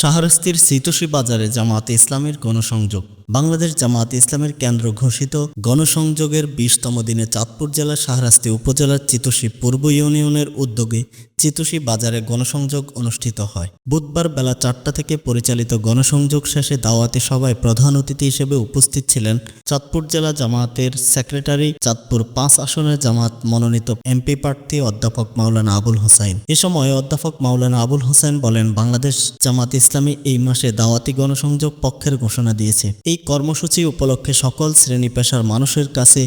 শাহরাস্তির সিতোষী বাজারে জামায়াতে ইসলামের গণসংযোগ। বাংলাদেশ জামায়াতে ইসলামের কেন্দ্র ঘোষিত গণসংযোগের 20তম দিনে চাঁদপুর জেলার শাহরাস্তি উপজেলার চিতোষী পূর্ব ইউনিয়নের উদ্যোগে চিতোষী বাজারে গণসংযোগ অনুষ্ঠিত হয়। বুধবার বেলা 4টা থেকে পরিচালিত গণসংযোগ শেষে দাওয়াতি সভায় প্রধান অতিথি হিসেবে উপস্থিত ছিলেন চাঁদপুর জেলা জামায়াতের সেক্রেটারি, চাঁদপুর 5 আসনের জামায়াত মনোনীত এমপি প্রার্থী অধ্যাপক মাওলানা আবুল হোসাইন। এ সময় অধ্যাপক মাওলানা আবুল হোসাইন বলেন, বাংলাদেশ জামায়াত ইসলামী এই মাসে দাওয়াতি গণসংযোগ পক্ষের ঘোষণা দিয়েছে। এই কর্মসূচি উপলক্ষে সকল শ্রেণী পেশার মানুষের কাছে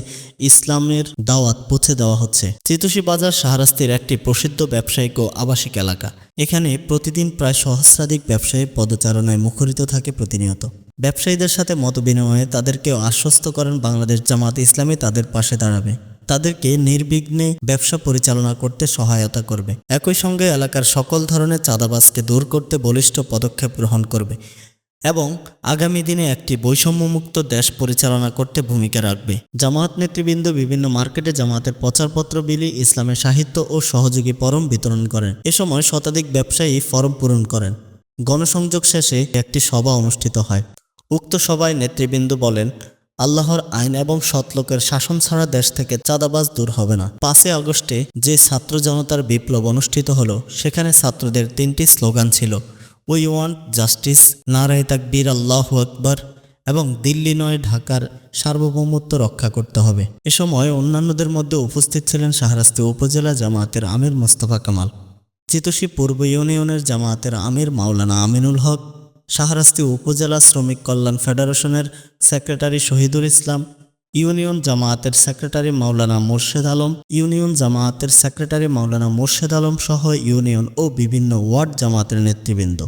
ইসলামের দাওয়াত পৌঁছে দেওয়া হচ্ছে। চিতোষী বাজার শাহরাস্তির একটি প্রসিদ্ধ ব্যবসায়িক ও আবাসিক এলাকা। এখানে প্রতিদিন প্রায় সহস্রাধিক ব্যবসায়ী পদচারণায় মুখরিত থাকে প্রতিনিয়ত। ব্যবসায়ীদের সাথে মতবিনিময়ে তাদেরকে আশ্বস্ত করেন বাংলাদেশ জামায়াত ইসলামী তাদের পাশে দাঁড়াবে, তাদেরকে নির্বিঘ্নে ব্যবসা পরিচালনা করতে সহায়তা করবে। একই সঙ্গে এলাকার সকল ধরনের চাঁদাবাজকে দূর করতে বলিষ্ঠ পদক্ষেপ গ্রহণ করবে এবং আগামী দিনে একটি বৈষম্যমুক্ত দেশ পরিচালনা করতে ভূমিকা রাখবে। জামায়াত নেতৃবৃন্দ বিভিন্ন মার্কেটে জামায়াতের প্রচারপত্র বিলি, ইসলামের সাহিত্য ও সহযোগী ফরম বিতরণ করেন। এ সময় শতাধিক ব্যবসায়ী ফরম পূরণ করেন। গণসংযোগ শেষে একটি সভা অনুষ্ঠিত হয়। উক্ত সভায় নেতৃবৃন্দ বলেন, আল্লাহর আইন এবং সৎলোকের শাসন ছাড়া দেশ থেকে চাঁদাবাজ দূর হবে না। 5 আগস্টে যে ছাত্র জনতার বিপ্লব অনুষ্ঠিত হলো, সেখানে ছাত্রদের 3টি স্লোগান ছিল: উই ওয়ান্ট জাস্টিস, নারায়ে তাকবীর, আল্লাহু আকবার এবং দিল্লি নয় ঢাকার সার্বভৌমত্ব রক্ষা করতে হবে। এ সময় অন্যান্যদের মধ্যে উপস্থিত ছিলেন শাহরাস্তি উপজেলা জামায়াতের আমির মোস্তফা কামাল, চিতোষী পূর্ব ইউনিয়নের জামায়াতের আমির মাওলানা আমিনুল হক, শাহরাস্তি উপজেলা শ্রমিক কল্যাণ ফেডারেশনের সেক্রেটারি শহীদুল ইসলাম, ইউনিয়ন জামায়াতের সেক্রেটারি মাওলানা মোর্শেদ আলম, ইউনিয়ন জামায়াতের সেক্রেটারি মাওলানা মোর্শেদ আলম সহ ইউনিয়ন ও বিভিন্ন ওয়ার্ড জামায়াতের নেতৃবৃন্দ।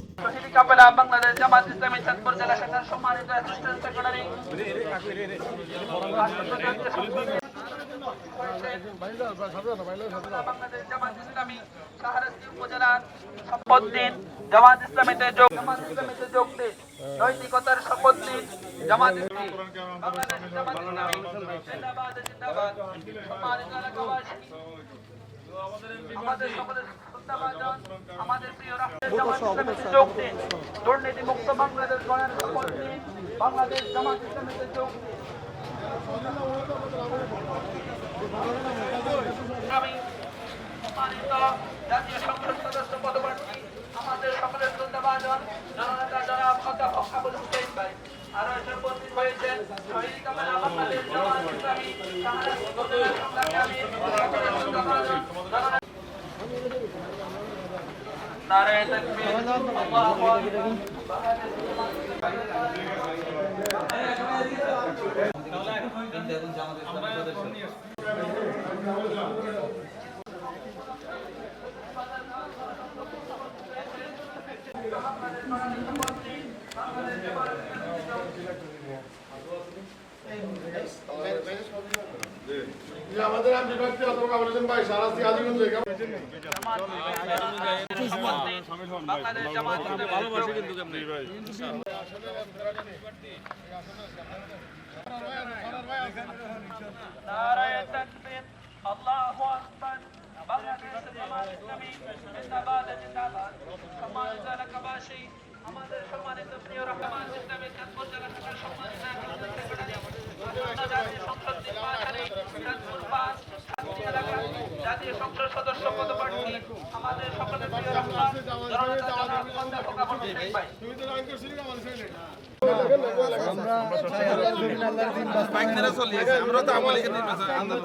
বাংলাদেশ জামায়াত ইসলামী চাঁদপুর জেলা শাখার সম্মানিত অ্যাসিস্ট্যান্ট সেক্রেটারি বাংলাদেশ জামায়াত ইসলামী শাহরাস্তি উপজেলার শপথ দিন, জামায়াত ইসলামীতে যোগ দিন, নৈতিকতার শপথ দিন, জামায়াত ইসলামী বাংলাদেশ জামায়াত ইসলামী জিন্দাবাদ জিন্দাবাদ। সম্মানিত এলাকাবাসী, আমাদের সকলের আমাদের প্রিয় রাষ্ট্রের জামায়াত ইসলামীতে যোগ দিন, দুর্নীতি মুক্ত বাংলাদেশ গড়ার শপথ দিন, বাংলাদেশ জামায়াত ইসলামীতে যোগ দিন। আমি সম্মানিত জাতীয় সংসদ সদস্য পদপ্রার্থী আমাদের সকলের শ্রদ্ধাভাজন জননেতা জনাব অধ্যাপক আবুল হোসেন ভাই আরো এসে উপস্থিত হয়েছেন। শহীদ কাফেলা বাংলাদেশ জামায়াত ইসলামী শাহরাস্তি উপজেলার সংগ্রামী আমির সকলের শ্রদ্ধাভাজন নারায়ে তাকবীর, আল্লাহু আকবার। আমাদের এমপি প্রার্থী অধ্যাপক আবুল হোসেন ভাই শাহরাস্তি আজিগঞ্জ থেকে বাংলাদেশ জামায়াত ভালোবাসে কিন্তু কেমনে ভাই নারায়ে তাকবীর, আল্লাহু আকবার। বাংলাদেশ জামায়াত ইসলামী জিন্দাবাদ জিন্দাবাদ। সম্মানিত এলাকাবাসী, আমাদের সম্মানিত প্রিয় জামায়াত ইসলামী চাঁদপুর জেলা শাখার সম্মানিত সেক্রেটারি জাতীয় সংসদ নির্বাচনে চাঁদপুর 5 এলাকা জাতীয় সংসদ সদস্য পদপ্রার্থী আমাদের সকলের প্রিয় জননেতা জনাব অধ্যাপক আবুল হোসেন ভাই। আমরা